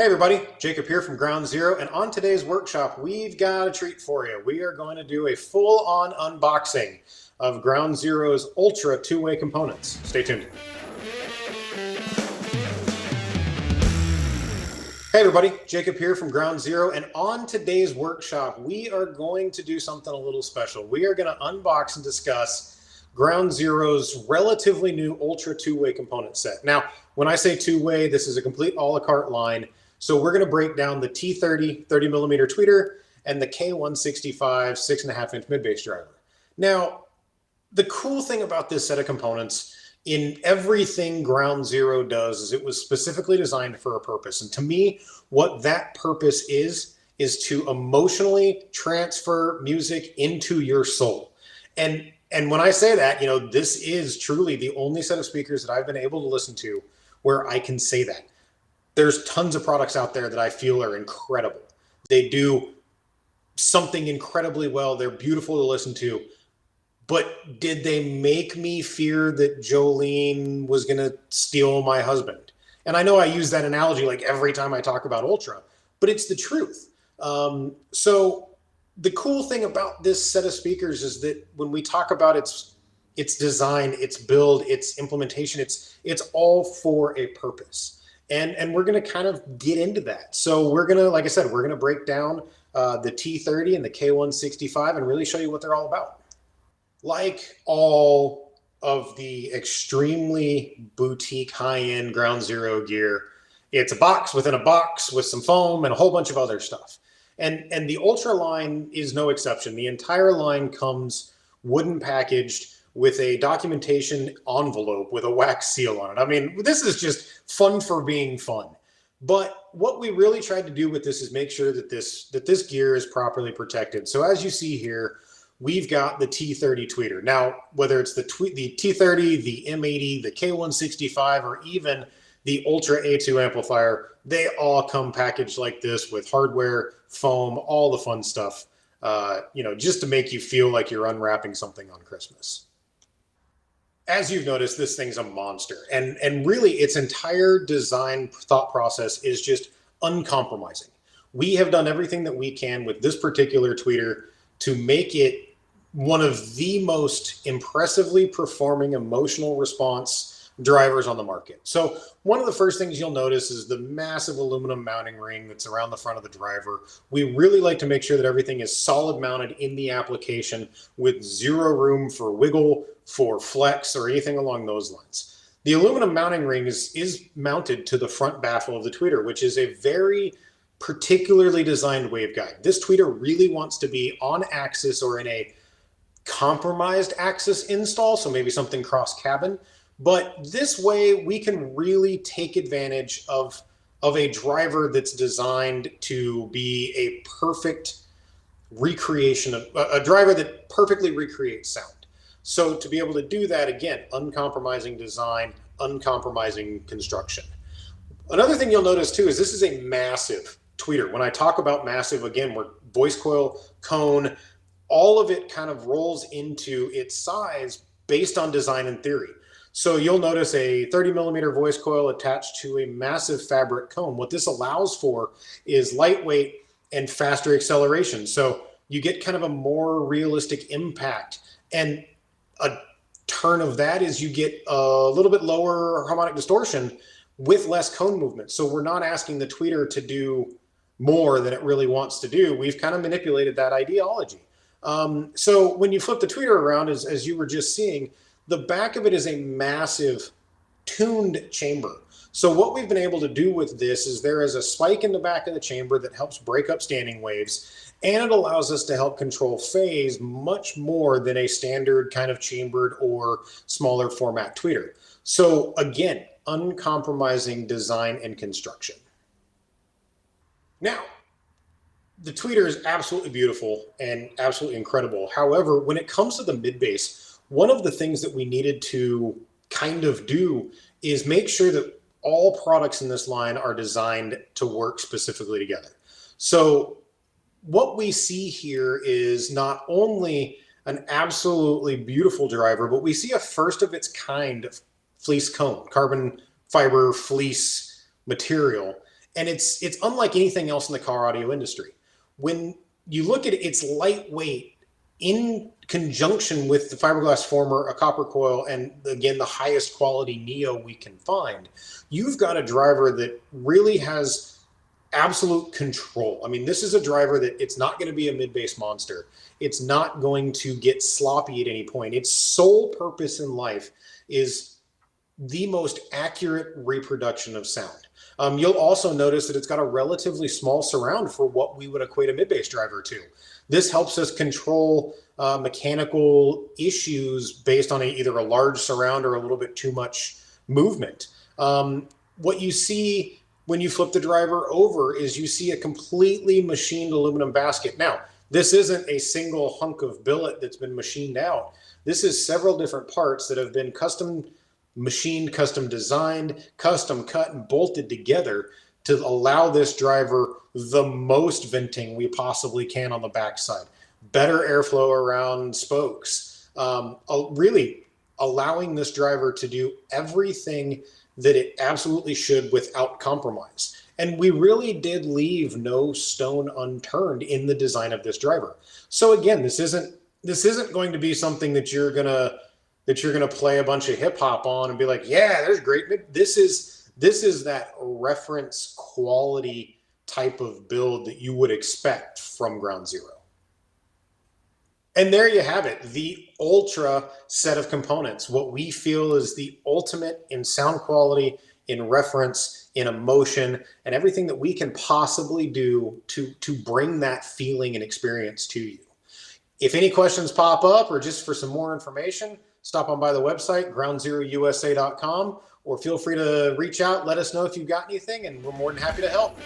Hey everybody, Jacob here from Ground Zero, and on today's workshop, we've got a treat for you. We are going to do a full-on unboxing of Ground Zero's Ultra two-way components. Stay tuned. Hey everybody, Jacob here from Ground Zero, and on today's workshop, we are going to do something a little special. We are going to unbox and discuss Ground Zero's relatively new Ultra two-way component set. Now, when I say two-way, this is a complete a la carte line. So we're going to break down the T30 30mm tweeter and the K165 6.5-inch mid-bass driver. Now, the cool thing about this set of components, in everything Ground Zero does, is it was specifically designed for a purpose. And to me, what that purpose is to emotionally transfer music into your soul. And when I say that, this is truly the only set of speakers that I've been able to listen to where I can say that. There's tons of products out there that I feel are incredible. They do something incredibly well. They're beautiful to listen to. But did they make me fear that Jolene was going to steal my husband? And I know I use that analogy like every time I talk about Ultra, but it's the truth. So the cool thing about this set of speakers is that when we talk about its design, its build, its implementation, it's all for a purpose. And we're going to kind of get into that. So we're going to, like I said, we're going to break down the T30 and the K165 and really show you what they're all about. Like all of the extremely boutique high-end Ground Zero gear, it's a box within a box with some foam and a whole bunch of other stuff. And the Ultra line is no exception. The entire line comes wooden packaged with a documentation envelope with a wax seal on it. I mean, this is just fun for being fun. But what we really tried to do with this is make sure that this gear is properly protected. So as you see here, we've got the T30 tweeter. Now, whether it's the T30, the M80, the K165, or even the Ultra A2 amplifier, they all come packaged like this with hardware, foam, all the fun stuff, just to make you feel like you're unwrapping something on Christmas. As you've noticed, this thing's a monster. And really, its entire design thought process is just uncompromising. We have done everything that we can with this particular tweeter to make it one of the most impressively performing emotional response drivers on the market. So one of the first things you'll notice is the massive aluminum mounting ring that's around the front of the driver. We really like to make sure that everything is solid mounted in the application with zero room for wiggle, for flex, or anything along those lines. The aluminum mounting ring is mounted to the front baffle of the tweeter, which is a very particularly designed waveguide. This tweeter really wants to be on axis or in a compromised axis install, so maybe something cross cabin. But this way we can really take advantage of a driver that's designed to be a perfect recreation of a driver that perfectly recreates sound. So to be able to do that, again, uncompromising design, uncompromising construction. Another thing you'll notice too is this is a massive tweeter. When I talk about massive, again, we're voice coil, cone, all of it kind of rolls into its size based on design and theory. So you'll notice a 30mm voice coil attached to a massive fabric cone. What this allows for is lightweight and faster acceleration. So you get kind of a more realistic impact. And a turn of that is you get a little bit lower harmonic distortion with less cone movement. So we're not asking the tweeter to do more than it really wants to do. We've kind of manipulated that ideology. So when you flip the tweeter around, as you were just seeing, the back of it is a massive tuned chamber. So what we've been able to do with this is there is a spike in the back of the chamber that helps break up standing waves, and it allows us to help control phase much more than a standard kind of chambered or smaller format tweeter. So again, uncompromising design and construction. Now, the tweeter is absolutely beautiful and absolutely incredible. However, when it comes to the mid-bass, one of the things that we needed to kind of do is make sure that all products in this line are designed to work specifically together. So what we see here is not only an absolutely beautiful driver, but we see a first of its kind fleece cone, carbon fiber fleece material. And it's unlike anything else in the car audio industry. When you look at it, it's lightweight in conjunction with the fiberglass former, a copper coil, and again, the highest quality Neo we can find. You've got a driver that really has absolute control. I mean, this is a driver that it's not going to be a mid-bass monster. It's not going to get sloppy at any point. Its sole purpose in life is the most accurate reproduction of sound. You'll also notice that it's got a relatively small surround for what we would equate a mid-bass driver to. This helps us control mechanical issues based on either a large surround or a little bit too much movement. What you see when you flip the driver over is you see a completely machined aluminum basket. Now, this isn't a single hunk of billet that's been machined out. This is several different parts that have been custom machined, custom designed, custom cut and bolted together to allow this driver the most venting we possibly can on the backside. Better airflow around spokes. Really allowing this driver to do everything that it absolutely should without compromise. And we really did leave no stone unturned in the design of this driver. So again, this isn't going to be something that you're gonna play a bunch of hip hop on and be like, yeah, there's great. This is that reference quality type of build that you would expect from Ground Zero. And there you have it, the Ultra set of components, what we feel is the ultimate in sound quality, in reference, in emotion, and everything that we can possibly do to bring that feeling and experience to you. If any questions pop up or just for some more information, stop on by the website, groundzerousa.com, or feel free to reach out, let us know if you've got anything, and we're more than happy to help.